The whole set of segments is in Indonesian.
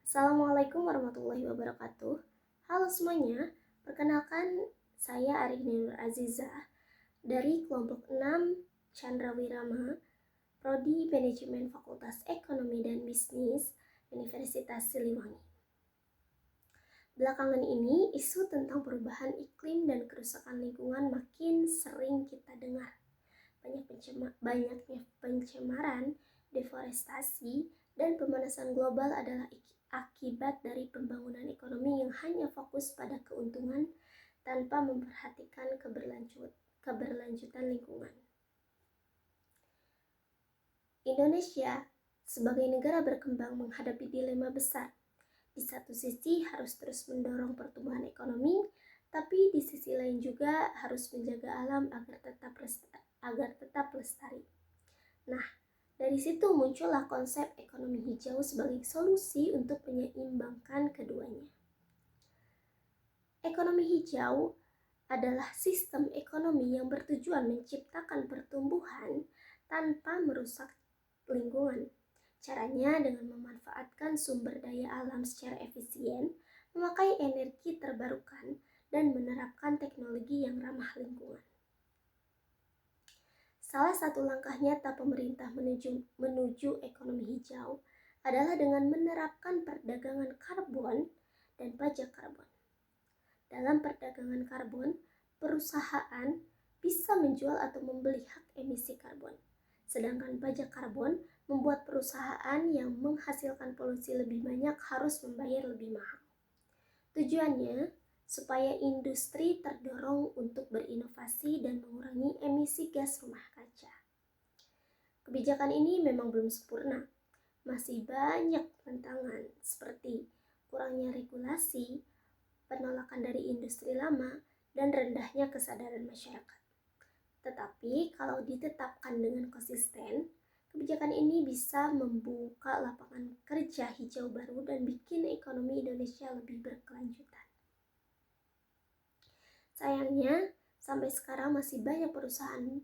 Assalamualaikum warahmatullahi wabarakatuh. Halo semuanya, perkenalkan saya Arini Nur Azizah dari kelompok 6 Chandrawirama, Prodi Manajemen Fakultas Ekonomi dan Bisnis Universitas Siliwangi. Belakangan ini, isu tentang perubahan iklim dan kerusakan lingkungan makin sering kita dengar. Banyaknya pencemaran, deforestasi, dan pemanasan global adalah akibat dari pembangunan ekonomi yang hanya fokus pada keuntungan tanpa memperhatikan keberlanjutan lingkungan. Indonesia sebagai negara berkembang menghadapi dilema besar. Di satu sisi harus terus mendorong pertumbuhan ekonomi, tapi di sisi lain juga harus menjaga alam agar tetap lestari. Nah, dari situ muncullah konsep ekonomi hijau sebagai solusi untuk menyeimbangkan keduanya. Ekonomi hijau adalah sistem ekonomi yang bertujuan menciptakan pertumbuhan tanpa merusak lingkungan. Caranya dengan memanfaatkan sumber daya alam secara efisien, memakai energi terbarukan, dan menerapkan teknologi yang ramah lingkungan. Salah satu langkah nyata pemerintah menuju ekonomi hijau adalah dengan menerapkan perdagangan karbon dan pajak karbon. Dalam perdagangan karbon, perusahaan bisa menjual atau membeli hak emisi karbon. Sedangkan pajak karbon membuat perusahaan yang menghasilkan polusi lebih banyak harus membayar lebih mahal. Tujuannya supaya industri terdorong untuk berinovasi dan mengurangi emisi gas rumah kaca. Kebijakan ini memang belum sempurna, masih banyak tantangan seperti kurangnya regulasi, penolakan dari industri lama, dan rendahnya kesadaran masyarakat. Tetapi kalau ditetapkan dengan konsisten, kebijakan ini bisa membuka lapangan kerja hijau baru dan bikin ekonomi Indonesia lebih berkelanjutan. Sayangnya, sampai sekarang masih banyak perusahaan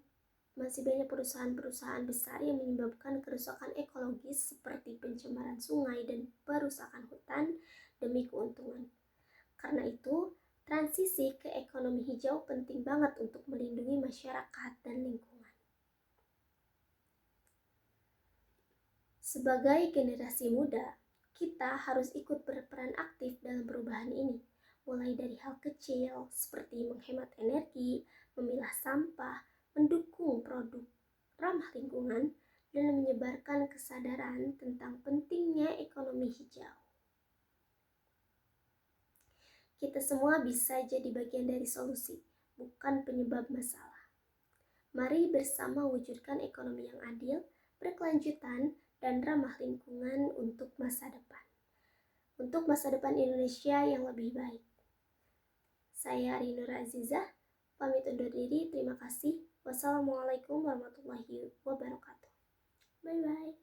besar yang menyebabkan kerusakan ekologis seperti pencemaran sungai dan perusakan hutan demi keuntungan. Karena itu, transisi ke ekonomi hijau penting banget untuk melindungi masyarakat dan lingkungan. Sebagai generasi muda, kita harus ikut berperan aktif dalam perubahan ini, mulai dari hal kecil seperti menghemat energi, memilah sampah, mendukung produk ramah lingkungan, dan menyebarkan kesadaran tentang pentingnya ekonomi hijau. Kita semua bisa jadi bagian dari solusi, bukan penyebab masalah. Mari bersama wujudkan ekonomi yang adil, berkelanjutan, dan ramah lingkungan untuk masa depan. Untuk masa depan Indonesia yang lebih baik. Saya Arini Nur Azizah, pamit undur diri. Terima kasih. Wassalamualaikum warahmatullahi wabarakatuh. Bye-bye.